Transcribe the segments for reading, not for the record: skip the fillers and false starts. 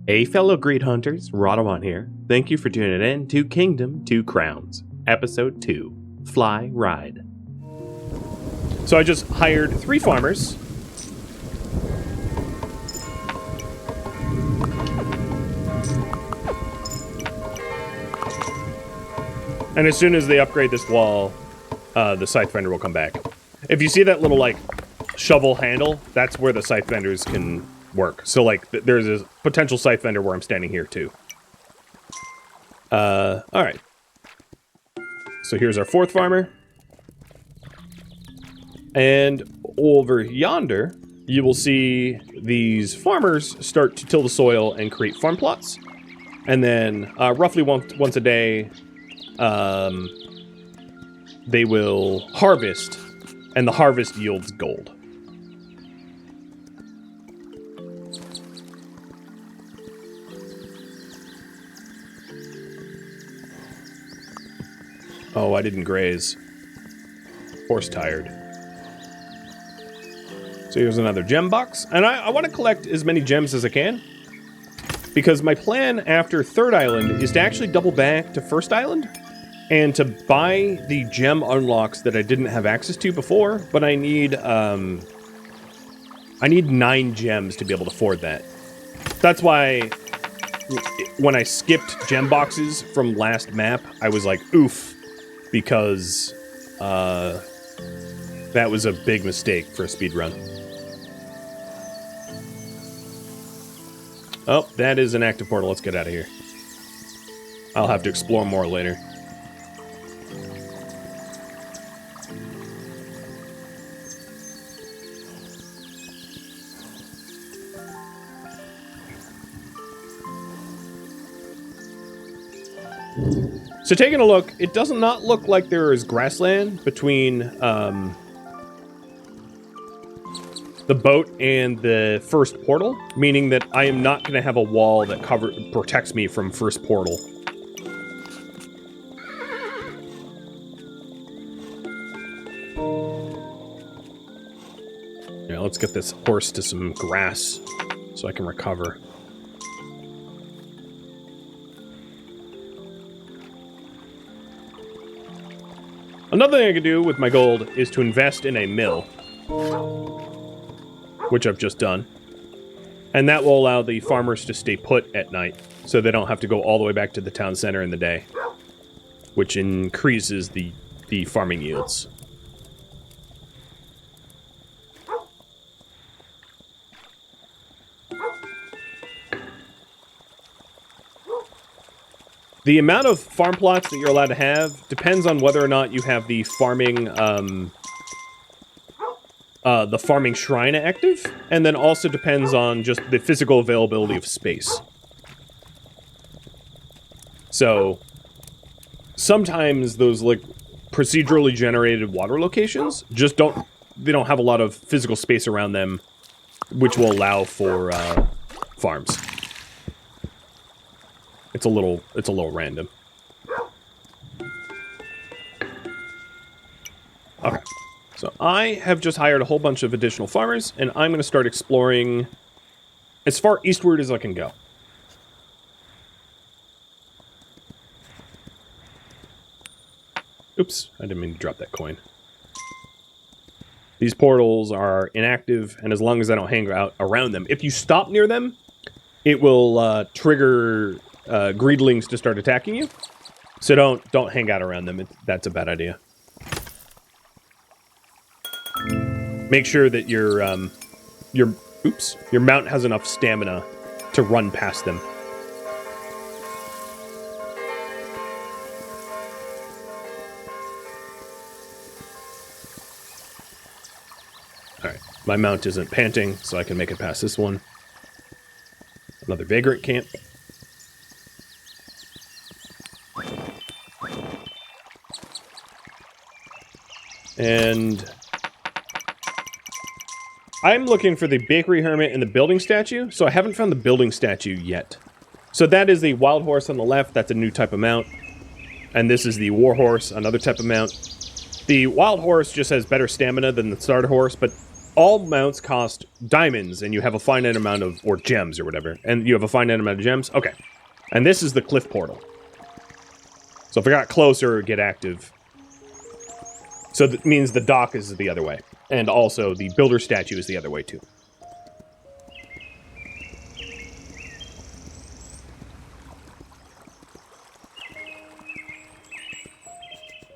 Hey fellow greed hunters, Rhadamant here. Thank you for tuning in to Kingdom 2 Crowns, Episode 2, Fly Ride. So I just hired 3 farmers. And as soon as they upgrade this wall, the scythe vendor will come back. If you see that little, like, shovel handle, that's where the scythe vendors can work. So, like, there's a potential scythe vendor where I'm standing here, too. Alright. So here's our 4th farmer. And over yonder, you will see these farmers start to till the soil and create farm plots. And then, roughly once a day, they will harvest, and the harvest yields gold. Oh, I didn't graze. Horse tired. So here's another gem box. And I want to collect as many gems as I can. Because my plan after 3rd Island is to actually double back to 1st Island. And to buy the gem unlocks that I didn't have access to before. But I need 9 gems to be able to afford that. That's why when I skipped gem boxes from last map, I was like, oof. Because that was a big mistake for a speed run. Oh, that is an active portal. Let's get out of here. I'll have to explore more later. So taking a look, it does not look like there is grassland between the boat and the first portal, meaning that I am not going to have a wall that protects me from first portal. Yeah, let's get this horse to some grass so I can recover. Another thing I could do with my gold is to invest in a mill, which I've just done. And that will allow the farmers to stay put at night, so they don't have to go all the way back to the town center in the day, which increases the farming yields. The amount of farm plots that you're allowed to have depends on whether or not you have the farming shrine active, and then also depends on just the physical availability of space. So, sometimes those, like, procedurally generated water locations just don't have a lot of physical space around them, which will allow for farms. It's a little random. Okay. So I have just hired a whole bunch of additional farmers, and I'm going to start exploring as far eastward as I can go. Oops, I didn't mean to drop that coin. These portals are inactive, and as long as I don't hang out around them, if you stop near them, it will trigger greedlings to start attacking you. So don't hang out around them. That's a bad idea. Make sure that your mount has enough stamina to run past them. Alright, my mount isn't panting, so I can make it past this one. Another vagrant camp. And I'm looking for the bakery hermit and the building statue, so I haven't found the building statue yet. So that is the wild horse on the left, that's a new type of mount. And this is the war horse, another type of mount. The wild horse just has better stamina than the starter horse, but all mounts cost diamonds, and you have a finite amount of, or gems or whatever, and you have a finite amount of gems. Okay. And this is the cliff portal. So if I got closer, it'd get active. So that means the dock is the other way. And also the builder statue is the other way too.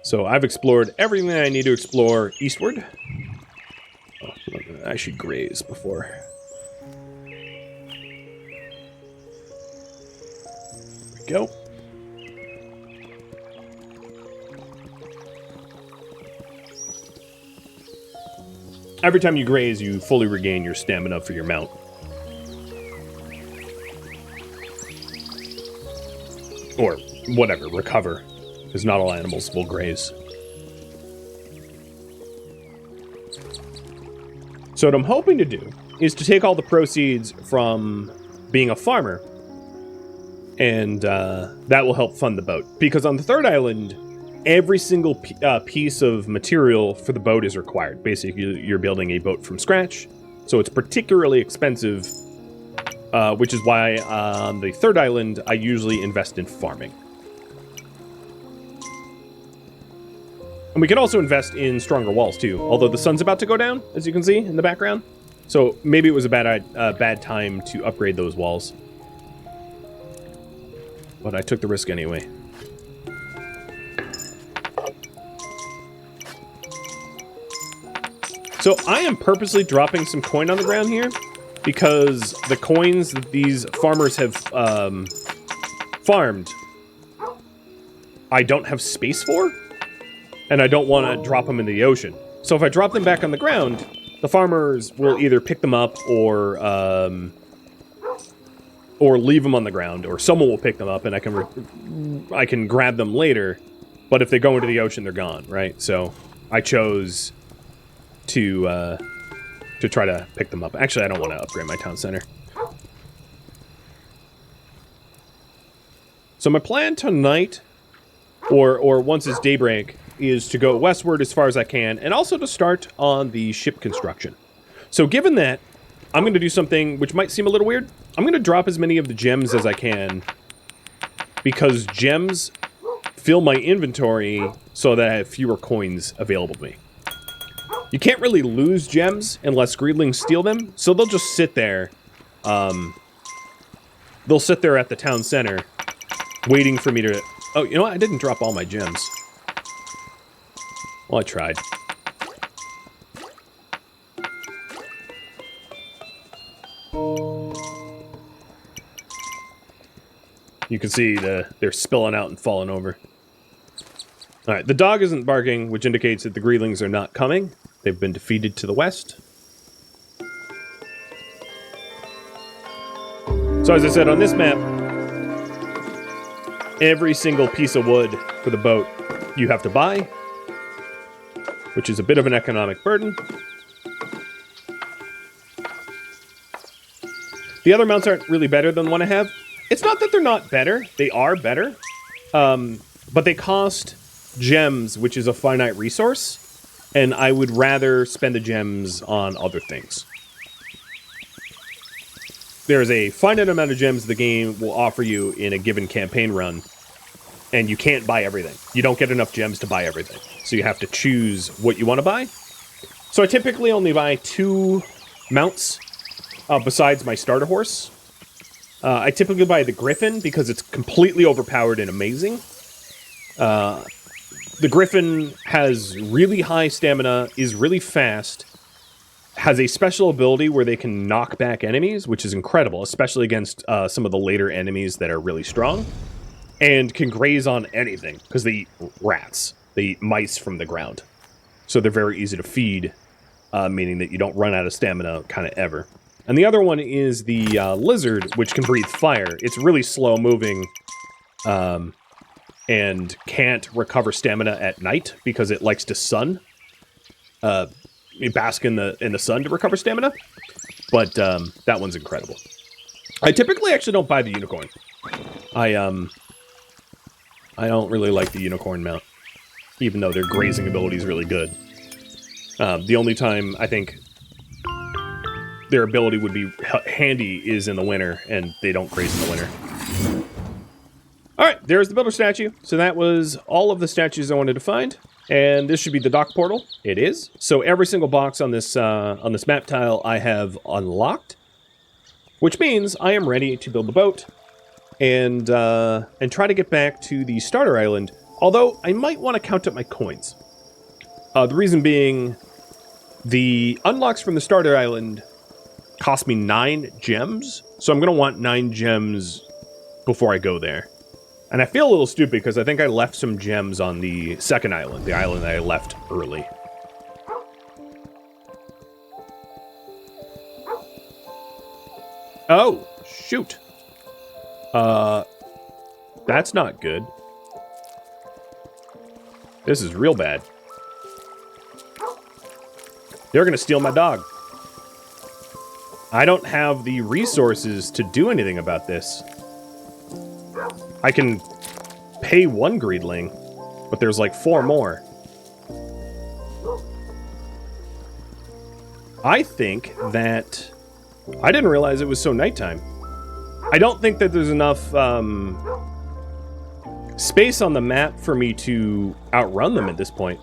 So I've explored everything I need to explore eastward. Oh, I should graze before. There we go. Every time you graze, you fully regain your stamina for your mount. Or whatever, recover. Because not all animals will graze. So what I'm hoping to do is to take all the proceeds from being a farmer, and that will help fund the boat. Because on the third island, every single piece of material for the boat is required. Basically, you're building a boat from scratch, so it's particularly expensive, which is why on the third island, I usually invest in farming. And we can also invest in stronger walls, too, although the sun's about to go down, as you can see in the background. So maybe it was a bad time to upgrade those walls. But I took the risk anyway. So I am purposely dropping some coin on the ground here because the coins that these farmers have farmed, I don't have space for, and I don't want to drop them in the ocean. So if I drop them back on the ground, the farmers will either pick them up or leave them on the ground, or someone will pick them up and I can grab them later. But if they go into the ocean, they're gone, right? So I chose to try to pick them up. Actually, I don't want to upgrade my town center. So my plan tonight, or once it's daybreak, is to go westward as far as I can, and also to start on the ship construction. So given that, I'm going to do something which might seem a little weird. I'm going to drop as many of the gems as I can, because gems fill my inventory so that I have fewer coins available to me. You can't really lose gems unless greedlings steal them, so they'll just sit there. They'll sit there at the town center, waiting for me to... Oh, you know what? I didn't drop all my gems. Well, I tried. You can see they're spilling out and falling over. Alright, the dog isn't barking, which indicates that the greedlings are not coming. They've been defeated to the west. So as I said, on this map, every single piece of wood for the boat you have to buy, which is a bit of an economic burden. The other mounts aren't really better than the one I have. It's not that they're not better. They are better. But they cost gems, which is a finite resource. And I would rather spend the gems on other things. There's a finite amount of gems the game will offer you in a given campaign run. And you can't buy everything. You don't get enough gems to buy everything. So you have to choose what you want to buy. So I typically only buy 2 mounts besides my starter horse. I typically buy the Griffin because it's completely overpowered and amazing. The Griffin has really high stamina, is really fast, has a special ability where they can knock back enemies, which is incredible, especially against some of the later enemies that are really strong, and can graze on anything because they eat rats. They eat mice from the ground. So they're very easy to feed, meaning that you don't run out of stamina kind of ever. And the other one is the lizard, which can breathe fire. It's really slow moving and can't recover stamina at night because it likes to sun. Bask in the sun to recover stamina. But that one's incredible. I typically actually don't buy the unicorn. I don't really like the unicorn mount, even though their grazing ability is really good. The only time I think their ability would be handy is in the winter, and they don't graze in the winter. Alright, there's the builder statue. So that was all of the statues I wanted to find. And this should be the dock portal. It is. So every single box on this map tile I have unlocked, which means I am ready to build the boat and try to get back to the starter island. Although I might want to count up my coins. The reason being, the unlocks from the starter island cost me 9 gems, so I'm going to want 9 gems before I go there. And I feel a little stupid because I think I left some gems on the second island, the island that I left early. Oh, shoot. That's not good. This is real bad. They're going to steal my dog. I don't have the resources to do anything about this. I can pay 1 greedling, but there's like 4 more. I think that... I didn't realize it was so nighttime. I don't think that there's enough space on the map for me to outrun them at this point.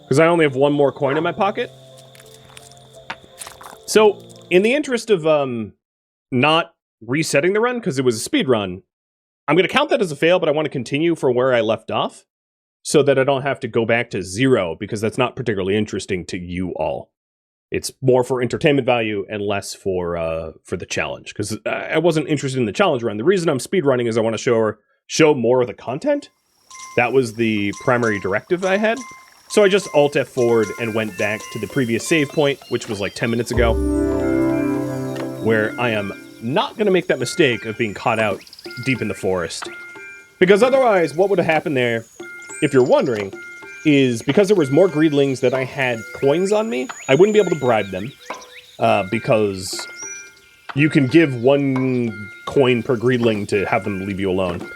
Because I only have 1 more coin in my pocket. So, in the interest of not resetting the run, because it was a speed run, I'm going to count that as a fail, but I want to continue for where I left off, so that I don't have to go back to 0, because that's not particularly interesting to you all. It's more for entertainment value and less for the challenge, because I wasn't interested in the challenge run. The reason I'm speed running is I want to show more of the content. That was the primary directive I had. So I just Alt F4'd and went back to the previous save point, which was like 10 minutes ago, where I am not going to make that mistake of being caught out deep in the forest. Because otherwise, what would have happened there, if you're wondering, is because there was more greedlings that I had coins on me, I wouldn't be able to bribe them, because you can give 1 coin per greedling to have them leave you alone.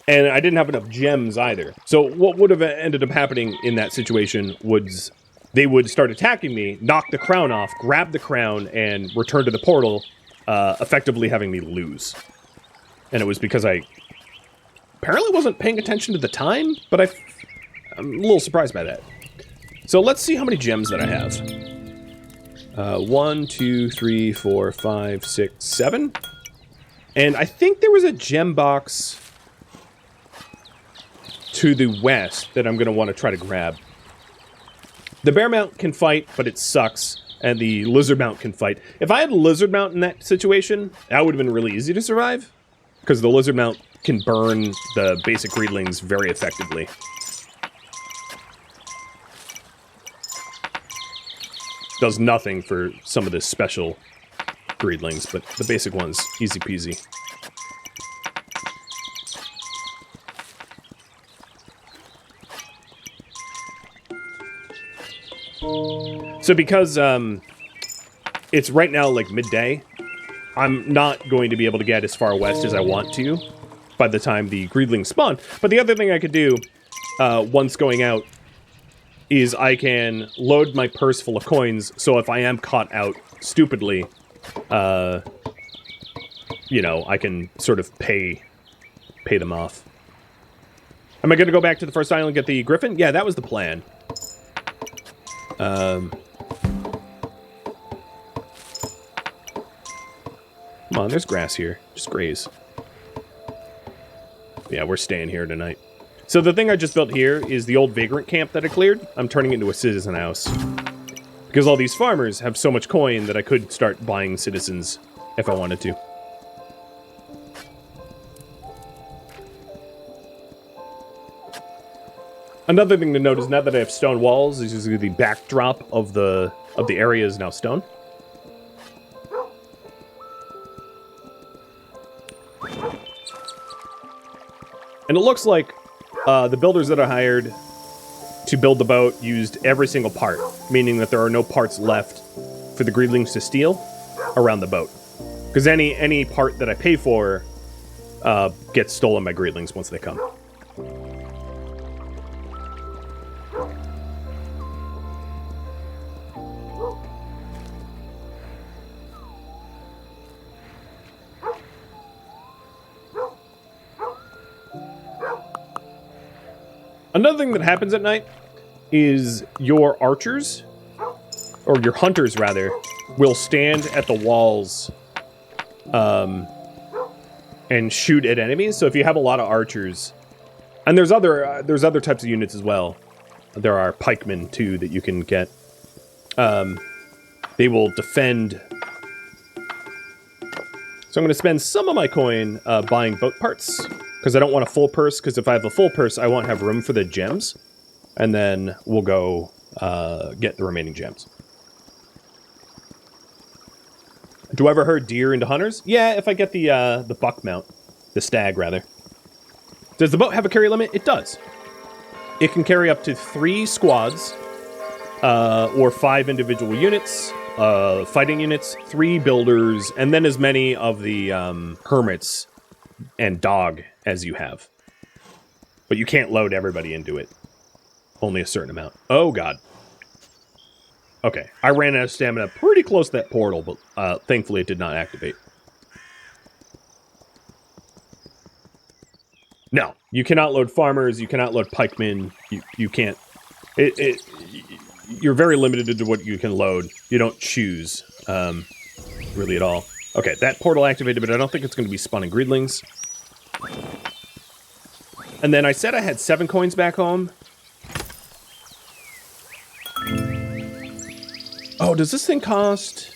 And I didn't have enough gems either. So what would have ended up happening in that situation was they would start attacking me, knock the crown off, grab the crown, and return to the portal, effectively having me lose. And it was because I apparently wasn't paying attention to the time, but I'm a little surprised by that. So let's see how many gems that I have. 1, 2, 3, 4, 5, 6, 7. And I think there was a gem box to the west that I'm going to want to try to grab. The bear mount can fight, but it sucks, and the lizard mount can fight. If I had a lizard mount in that situation, that would have been really easy to survive, because the lizard mount can burn the basic greedlings very effectively. Does nothing for some of the special greedlings, but the basic ones, easy peasy. So because it's right now like midday, I'm not going to be able to get as far west as I want to by the time the greedlings spawn. But the other thing I could do once going out is I can load my purse full of coins, so if I am caught out stupidly, you know, I can sort of pay them off. Am I going to go back to the first island and get the griffin? Yeah, that was the plan. Come on, there's grass here. Just graze. Yeah, we're staying here tonight. So the thing I just built here is the old vagrant camp that I cleared. I'm turning it into a citizen house. Because all these farmers have so much coin that I could start buying citizens if I wanted to. Another thing to note is now that I have stone walls, this is the backdrop of the area is now stone. And it looks like the builders that I hired to build the boat used every single part, meaning that there are no parts left for the greedlings to steal around the boat. Because any part that I pay for gets stolen by greedlings once they come. Another thing that happens at night is your archers, or your hunters rather, will stand at the walls and shoot at enemies. So if you have a lot of archers, and there's other types of units as well. There are pikemen too that you can get. They will defend. So I'm going to spend some of my coin buying boat parts because I don't want a full purse. Because if I have a full purse, I won't have room for the gems, and then we'll go get the remaining gems. Do I ever herd deer into hunters? Yeah, if I get the buck mount, the stag rather. Does the boat have a carry limit? It does. It can carry up to 3 squads, or 5 individual units, fighting units, 3 builders, and then as many of the hermits and dog as you have. But you can't load everybody into it. Only a certain amount. Oh god. Okay, I ran out of stamina pretty close to that portal, but thankfully it did not activate. No, you cannot load farmers, you cannot load pikemen, you can't. You're very limited to what you can load. You don't choose, really at all. Okay, that portal activated, but I don't think it's going to be spawning greedlings. And then I said I had 7 coins back home. Oh, does this thing cost?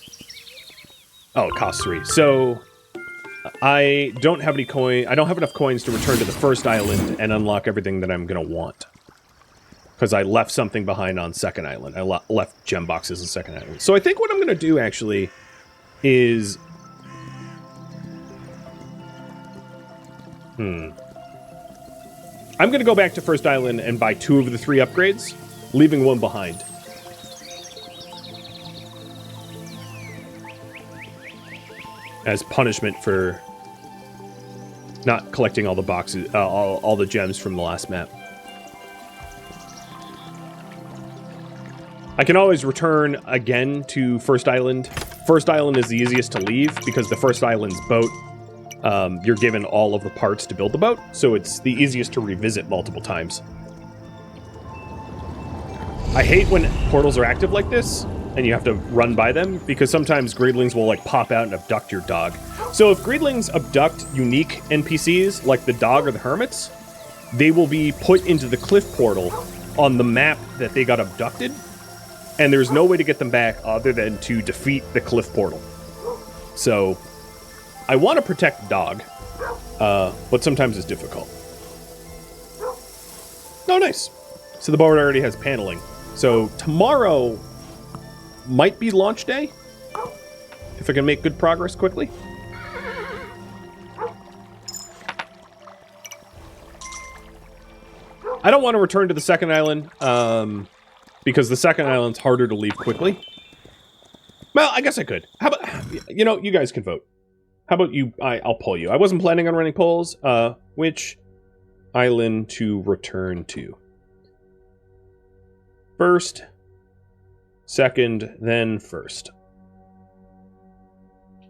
Oh, it costs 3. So I don't have any coin. I don't have enough coins to return to the first island and unlock everything that I'm gonna want. Because I left something behind on second island. I left gem boxes on second island. So I think what I'm gonna do actually is I'm gonna go back to first island and buy 2 of the 3 upgrades, leaving 1 behind. As punishment for not collecting all the boxes, all the gems from the last map. I can always return again to First Island. First Island is the easiest to leave because the First Island's boat, you're given all of the parts to build the boat, so it's the easiest to revisit multiple times. I hate when portals are active like this, and you have to run by them, because sometimes greedlings will like pop out and abduct your dog. So if greedlings abduct unique NPCs, like the dog or the hermits, they will be put into the cliff portal on the map that they got abducted, and there's no way to get them back other than to defeat the cliff portal. So I want to protect the dog, but sometimes it's difficult. Oh, nice. So the board already has paneling. So tomorrow might be launch day, if I can make good progress quickly. I don't want to return to the second island, because the second island's harder to leave quickly. Well, I guess I could. How about, you know, you guys can vote. How about you, I'll poll you. I wasn't planning on running polls. Which island to return to? First, second, then first.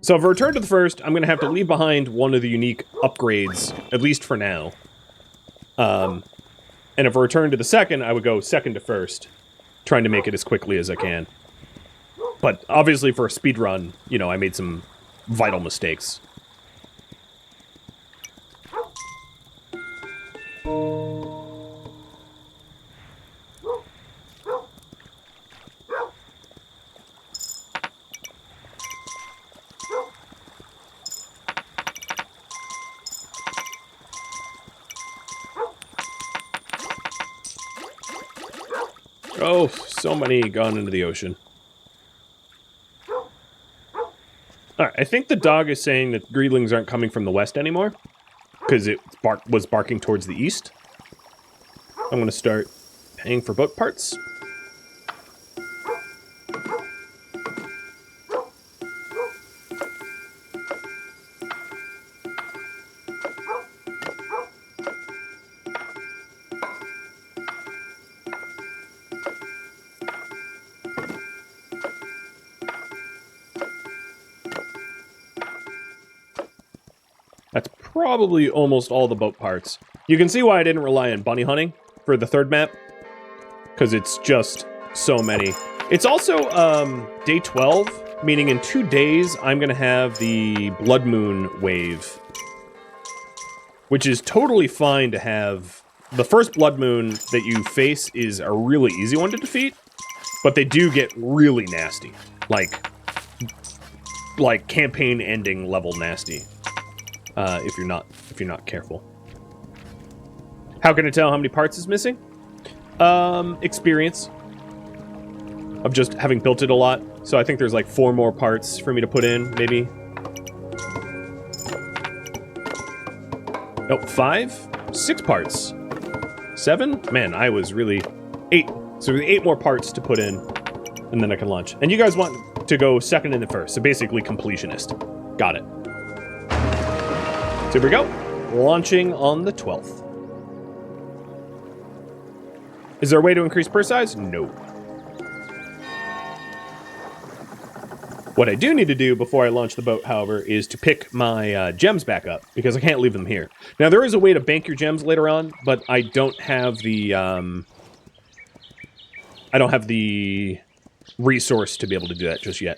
So if I return to the first, I'm going to have to leave behind one of the unique upgrades, at least for now. And if I return to the second, I would go second to first, trying to make it as quickly as I can. But obviously for a speed run, you know, I made some vital mistakes. Oh, so many gone into the ocean. Alright, I think the dog is saying that greedlings aren't coming from the west anymore, because it was barking towards the east. I'm going to start paying for boat parts. That's probably almost all the boat parts. You can see why I didn't rely on bunny hunting. for the third map, because it's just so many. It's also day 12, meaning in 2 days I'm going to have the Blood Moon wave, which is totally fine to have. The first Blood Moon that you face is a really easy one to defeat, but they do get really nasty, like campaign ending level nasty, if you're not careful. How can I tell how many parts is missing? Experience of just having built it a lot. So I think there's like 4 more parts for me to put in, maybe. Oh, 5? 6 parts. 7? Man, I was really... 8. So 8 more parts to put in, and then I can launch. And you guys want to go second and then first, so basically completionist. Got it. So here we go. Launching on the 12th. Is there a way to increase purse size? No. What I do need to do before I launch the boat, however, is to pick my gems back up, because I can't leave them here. Now, there is a way to bank your gems later on, but I don't have the resource to be able to do that just yet.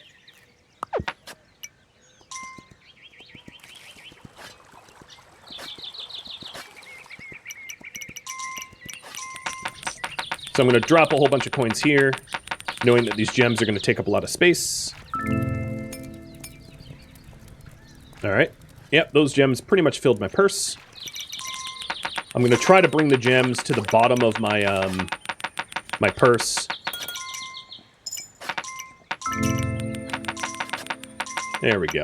So I'm going to drop a whole bunch of coins here, knowing that these gems are going to take up a lot of space. Alright. Yep, those gems pretty much filled my purse. I'm going to try to bring the gems to the bottom of my, my purse. There we go.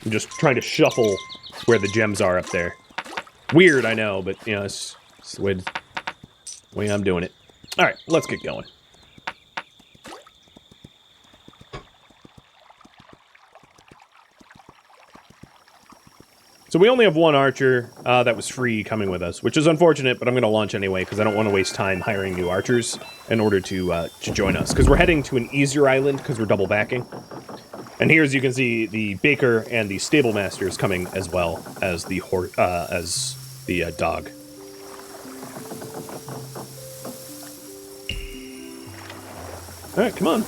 I'm just trying to shuffle where the gems are up there. Weird, I know, but, you know, it's the way I'm doing it. Alright, let's get going. So we only have one archer that was free coming with us, which is unfortunate, but I'm going to launch anyway because I don't want to waste time hiring new archers in order to join us. Because we're heading to an easier island because we're double backing. And here, as you can see, the baker and the stable master is coming as well as the dog. All right, come on.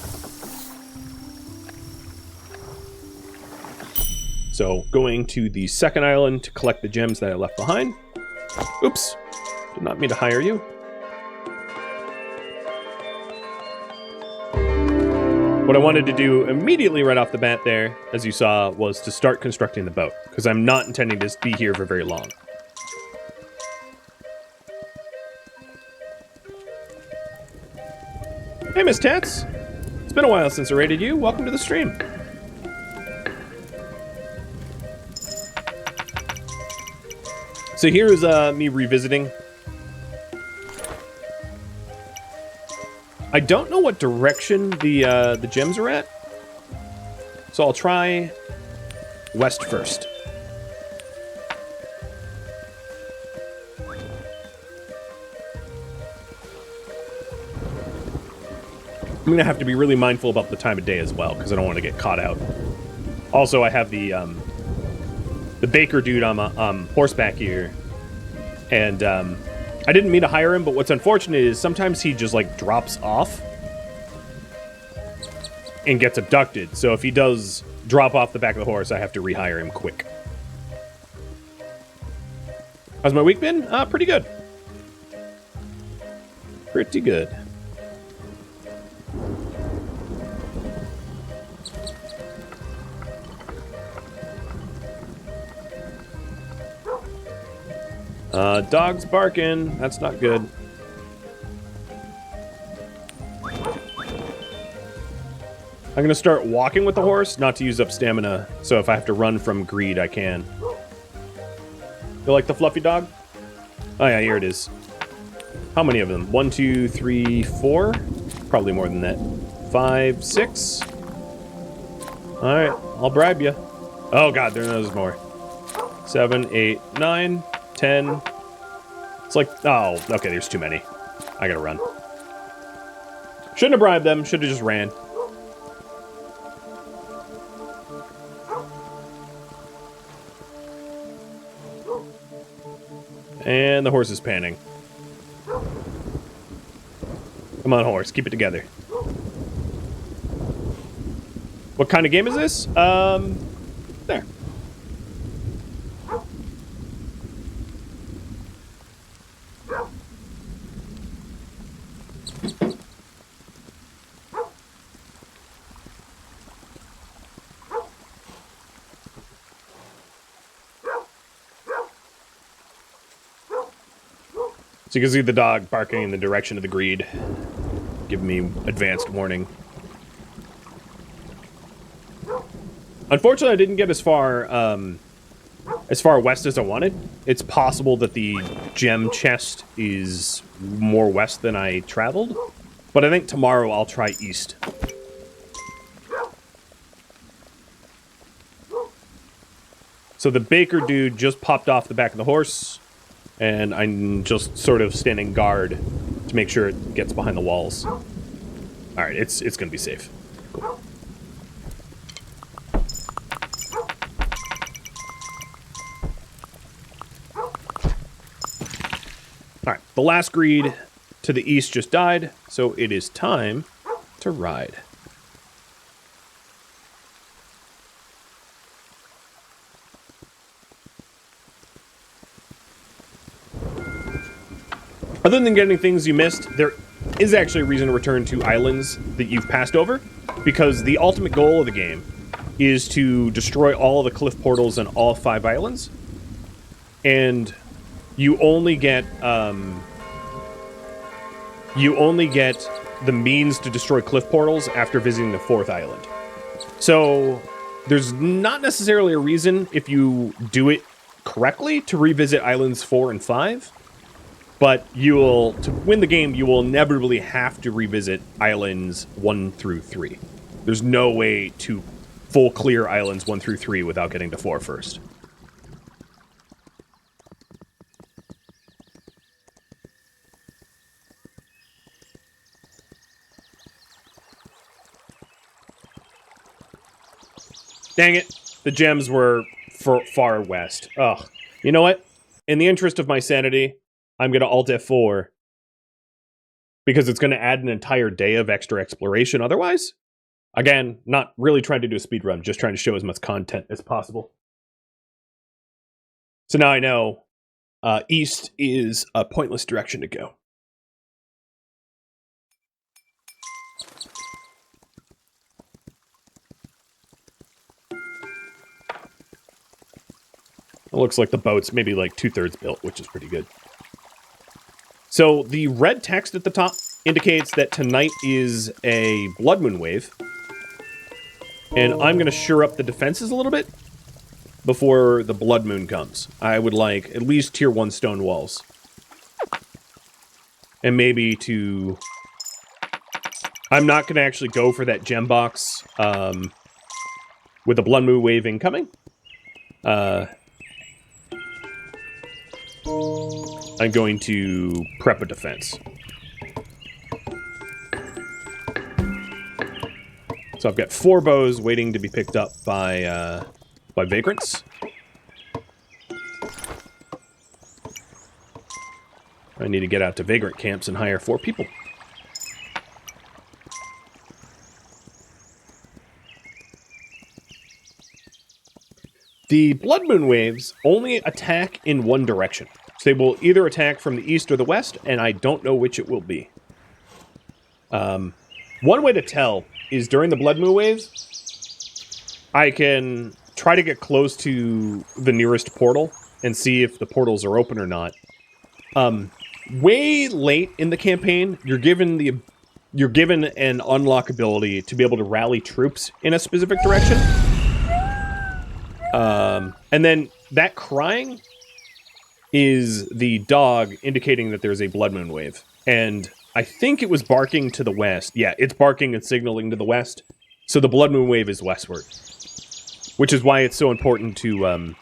So, going to the second island to collect the gems that I left behind. Oops. Did not mean to hire you. What I wanted to do immediately right off the bat there, as you saw, was to start constructing the boat, because I'm not intending to be here for very long. Hey, Miss Tats. It's been a while since I raided you. Welcome to the stream. So here's me revisiting. I don't know what direction the gems are at, so I'll try west first. I'm gonna have to be really mindful about the time of day as well, because I don't want to get caught out. Also, I have the baker dude on horseback here, and I didn't mean to hire him, but what's unfortunate is sometimes he just like drops off and gets abducted. So if he does drop off the back of the horse, I have to rehire him quick. How's my week been? Pretty good. Pretty good. Dog's barking. That's not good. I'm gonna start walking with the horse, not to use up stamina, so if I have to run from greed, I can. You like the fluffy dog? Oh yeah, here it is. How many of them? 1, 2, 3, 4? Probably more than that. 5, 6? Alright, I'll bribe you. Oh god, there's more. 7, 8, 9, 10. It's like, oh, okay, there's too many. I gotta run. Shouldn't have bribed them, should have just ran. And the horse is panning. Come on, horse. Keep it together. What kind of game is this? There. So you can see the dog barking in the direction of the greed, giving me advanced warning. Unfortunately, I didn't get as far west as I wanted. It's possible that the gem chest is more west than I traveled, but I think tomorrow I'll try east. So the baker dude just popped off the back of the horse, and I'm just sort of standing guard to make sure it gets behind the walls. All right, it's gonna be safe. Cool. All right, the last greed to the east just died, so it is time to ride. Other than getting things you missed, there is actually a reason to return to islands that you've passed over, because the ultimate goal of the game is to destroy all of the cliff portals on all 5 islands, and you only get the means to destroy cliff portals after visiting the 4th island. So there's not necessarily a reason, if you do it correctly, to revisit islands 4 and 5. But to win the game, you will inevitably have to revisit islands 1 through 3. There's no way to full clear islands 1 through 3 without getting to 4 first. Dang it. The gems were far west. Ugh. You know what? In the interest of my sanity, I'm going to Alt F4 because it's going to add an entire day of extra exploration otherwise. Again, not really trying to do a speed run, just trying to show as much content as possible. So now I know east is a pointless direction to go. It looks like the boat's maybe like 2/3 built, which is pretty good. So the red text at the top indicates that tonight is a blood moon wave. And I'm going to shore up the defenses a little bit before the blood moon comes. I would like at least tier 1 stone walls. And maybe to... I'm not going to actually go for that gem box with the blood moon wave incoming. I'm going to prep a defense. So I've got 4 bows waiting to be picked up by vagrants. I need to get out to vagrant camps and hire 4 people. The blood moon waves only attack in one direction. So they will either attack from the east or the west, and I don't know which it will be. One way to tell is during the blood moon waves, I can try to get close to the nearest portal and see if the portals are open or not. Way late in the campaign, you're given an unlock ability to be able to rally troops in a specific direction. And then that crying is the dog indicating that there's a blood moon wave. And I think it was barking to the west. Yeah, it's barking and signaling to the west. So the blood moon wave is westward. Which is why it's so important to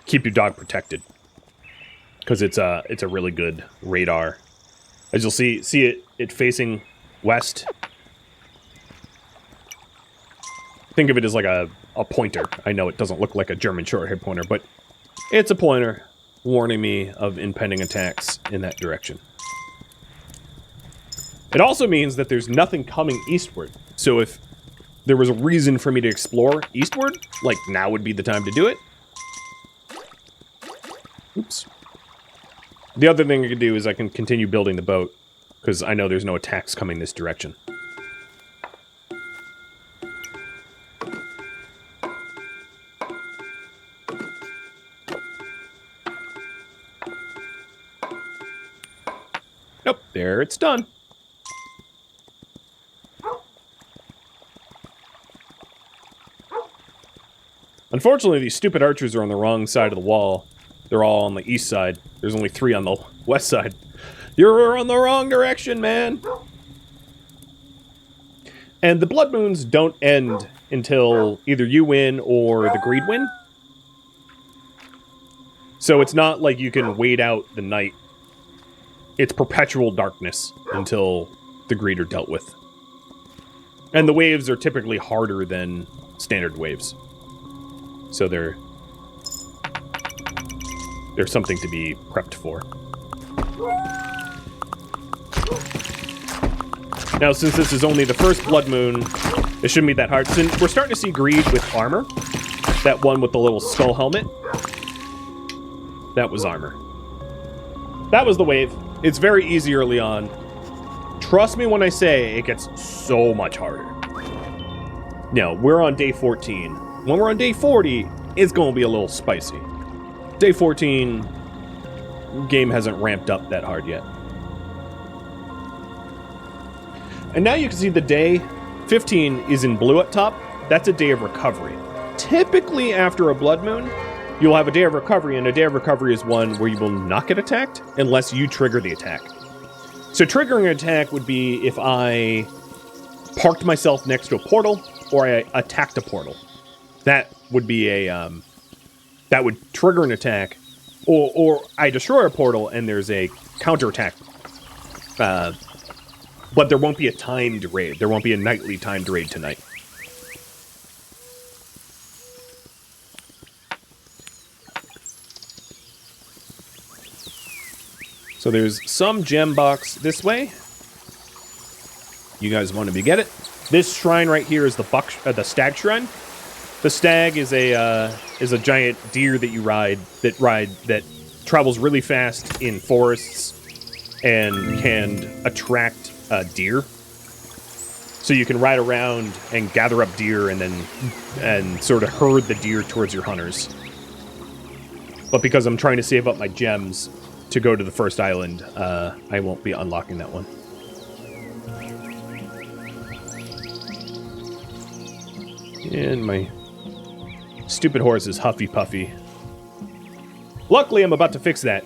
keep your dog protected. Because it's a really good radar. As you'll see it facing west. Think of it as like a pointer. I know it doesn't look like a German short-haired pointer, but it's a pointer warning me of impending attacks in that direction. It also means that there's nothing coming eastward. So if there was a reason for me to explore eastward, like now would be the time to do it. Oops. The other thing I can do is I can continue building the boat, because I know there's no attacks coming this direction. Nope, there it's done. Unfortunately, these stupid archers are on the wrong side of the wall. They're all on the east side. There's only 3 on the west side. You're on the wrong direction, man! And the blood moons don't end until either you win or the greed win. So it's not like you can wait out the night. It's perpetual darkness until the greed are dealt with. And the waves are typically harder than standard waves. So there's something to be prepped for. Now, since this is only the first blood moon, it shouldn't be that hard. Since we're starting to see greed with armor. That one with the little skull helmet. That was armor. That was the wave. It's very easy early on. Trust me when I say it gets so much harder. No, we're on day 14. When we're on day 40, it's going to be a little spicy. Day 14, game hasn't ramped up that hard yet. And now you can see the day 15 is in blue up top. That's a day of recovery. Typically after a blood moon, you'll have a day of recovery, and a day of recovery is one where you will not get attacked unless you trigger the attack. So triggering an attack would be if I parked myself next to a portal or I attacked a portal. That would be a, that would trigger an attack, or I destroy a portal and there's a counterattack. But there won't be a timed raid. There won't be a nightly timed raid tonight. So there's some gem box this way. You guys wanted to get it. This shrine right here is the stag shrine. The stag is a giant deer that you ride that travels really fast in forests and can attract deer. So you can ride around and gather up deer and sort of herd the deer towards your hunters. But because I'm trying to save up my gems to go to the first island, I won't be unlocking that one. And my stupid horse is Huffy Puffy. Luckily, I'm about to fix that.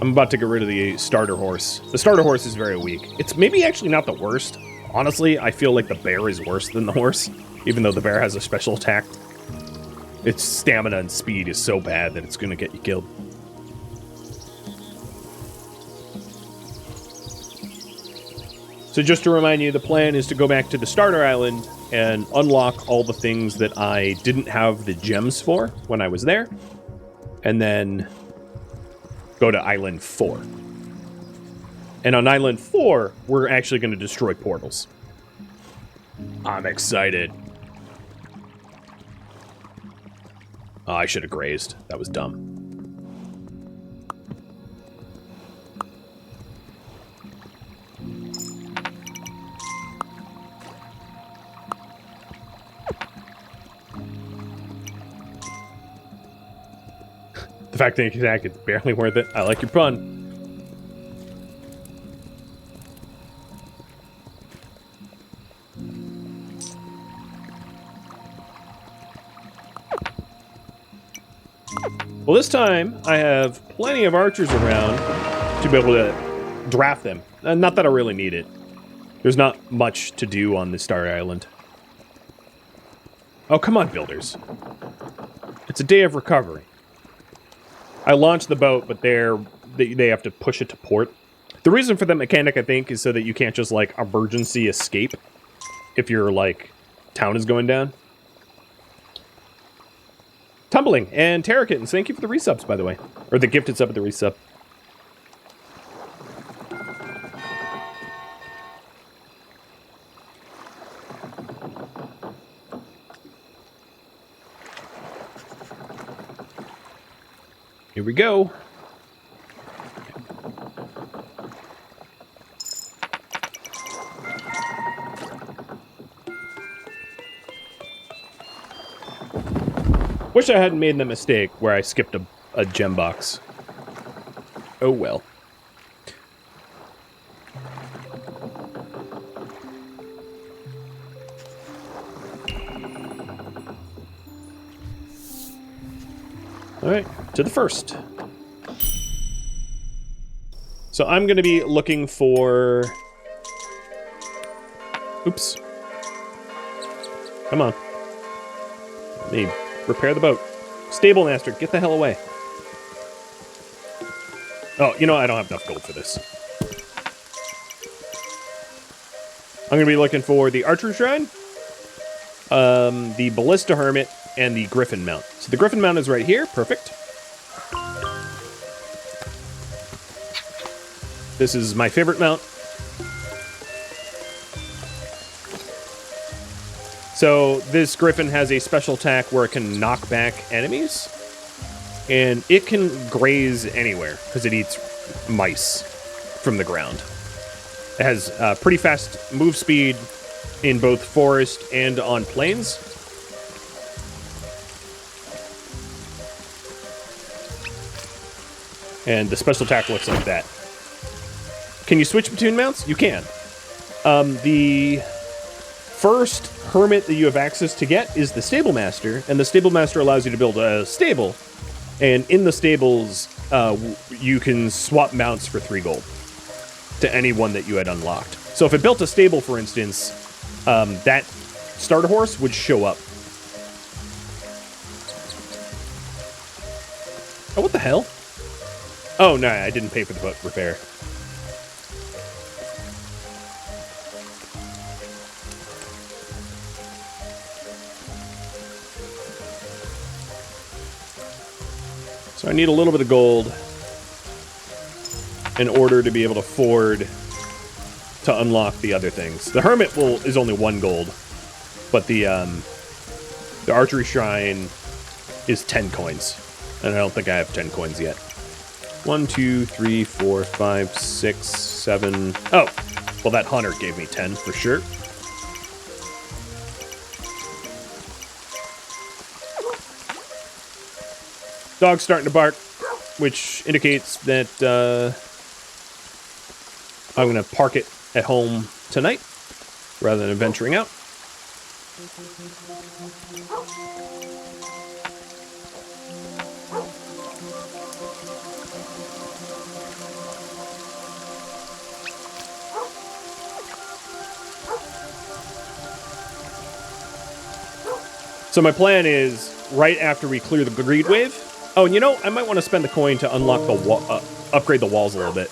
I'm about to get rid of the starter horse. The starter horse is very weak. It's maybe actually not the worst. Honestly, I feel like the bear is worse than the horse, even though the bear has a special attack. Its stamina and speed is so bad that it's going to get you killed. So just to remind you, the plan is to go back to the starter island and unlock all the things that I didn't have the gems for when I was there. And then go to Island 4. And on Island 4, we're actually going to destroy portals. I'm excited. Oh, I should have grazed. That was dumb. The fact that you can attack, it's barely worth it. I like your pun. Well, this time, I have plenty of archers around to be able to draft them. Not that I really need it. There's not much to do on this Star Island. Oh, come on, builders. It's a day of recovery. I launched the boat, but they have to push it to port. The reason for that mechanic, I think, is so that you can't just, like, emergency escape if your, like, town is going down. Tumbling and Terra Kittens, thank you for the resubs, by the way. Or the gifted sub of the resub. Here we go. Wish I hadn't made the mistake where I skipped a gem box. Oh well. Alright, to the first. So I'm going to be looking for... Oops. Come on. Let me repair the boat. Stable master, get the hell away. Oh, you know, I don't have enough gold for this. I'm going to be looking for the archery shrine, the ballista hermit, and the griffin mount. So the griffin mount is right here. Perfect. This is my favorite mount. So this griffin has a special attack where it can knock back enemies. And it can graze anywhere because it eats mice from the ground. It has pretty fast move speed in both forest and on plains. And the special attack looks like that. Can you switch between mounts? You can. The first hermit that you have access to get is the stable master, and the stable master allows you to build a stable. And in the stables, you can swap mounts for 3 gold to any one that you had unlocked. So if it built a stable, for instance, that starter horse would show up. Oh, what the hell? Oh, no, I didn't pay for the boat repair. So I need a little bit of gold in order to be able to afford to unlock the other things. The hermit is only 1 gold, but the archery shrine is 10 coins, and I don't think I have 10 coins yet. 1, 2, 3, 4, 5, 6, 7. Oh, well, that hunter gave me 10 for sure. Dog's starting to bark, which indicates that I'm going to park it at home tonight rather than venturing out. So my plan is, right after we clear the greed wave... Oh, and you know, I might want to spend the coin to unlock the upgrade the walls a little bit.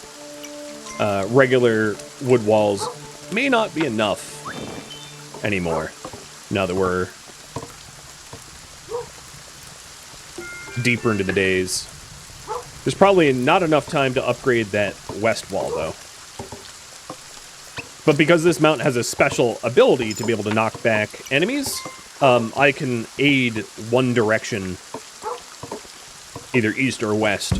Regular wood walls may not be enough anymore, now that we're deeper into the days. There's probably not enough time to upgrade that west wall, though. But because this mount has a special ability to be able to knock back enemies, I can aid one direction, either east or west,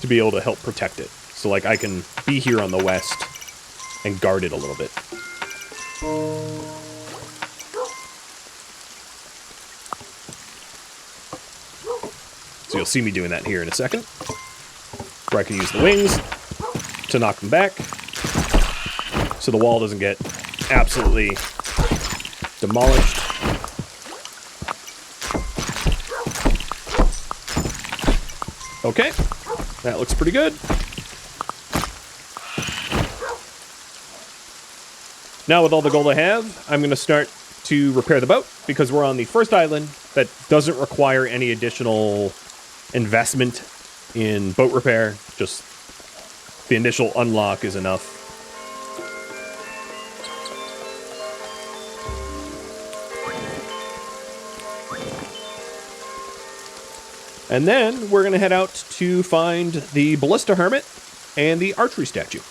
to be able to help protect it. So, like, I can be here on the west and guard it a little bit. So you'll see me doing that here in a second, where I can use the wings to knock them back, so the wall doesn't get absolutely demolished. Okay, that looks pretty good. Now with all the gold I have, I'm going to start to repair the boat, because we're on the first island that doesn't require any additional investment in boat repair. Just the initial unlock is enough. And then we're going to head out to find the Ballista Hermit and the Archery Statue.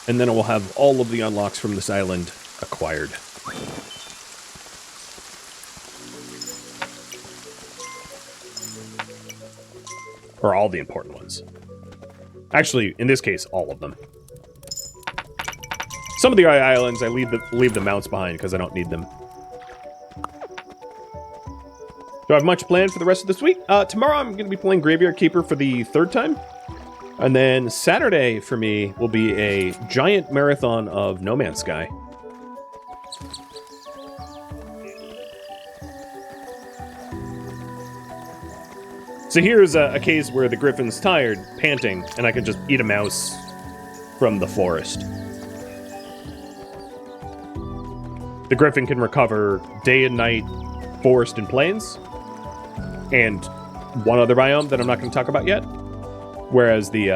And then we'll have all of the unlocks from this island acquired. Or all the important ones. Actually, in this case, all of them. Some of the islands, I leave the mounts behind because I don't need them. Do I have much planned for the rest of this week? Tomorrow I'm going to be playing Graveyard Keeper for the 3rd time. And then Saturday for me will be a giant marathon of No Man's Sky. So here's a case where the griffin's tired, panting, and I can just eat a mouse from the forest. The griffin can recover day and night, forest and plains, and one other biome that I'm not going to talk about yet. Whereas the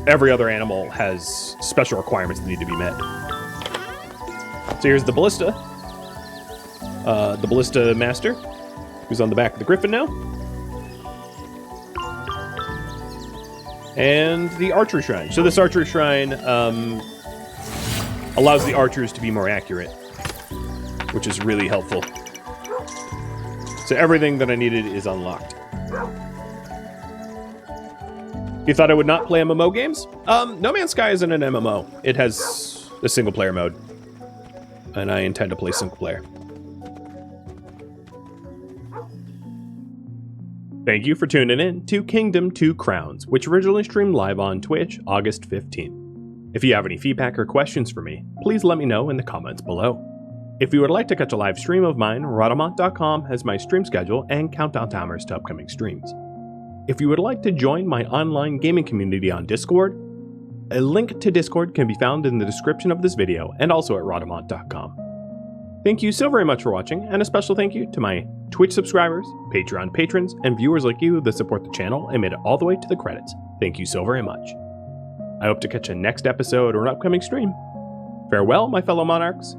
every other animal has special requirements that need to be met. So here's the ballista master, who's on the back of the griffin now. And the archery shrine. So this archery shrine allows the archers to be more accurate, which is really helpful. So everything that I needed is unlocked. You thought I would not play MMO games? No Man's Sky isn't an MMO. It has a single-player mode. And I intend to play single-player. Thank you for tuning in to Kingdom 2 Crowns, which originally streamed live on Twitch August 15th. If you have any feedback or questions for me, please let me know in the comments below. If you would like to catch a live stream of mine, Rhadamant.com has my stream schedule and countdown timers to upcoming streams. If you would like to join my online gaming community on Discord, a link to Discord can be found in the description of this video and also at Rhadamant.com. Thank you so very much for watching, and a special thank you to my Twitch subscribers, Patreon patrons, and viewers like you that support the channel and made it all the way to the credits. Thank you so very much. I hope to catch a next episode or an upcoming stream. Farewell, my fellow monarchs,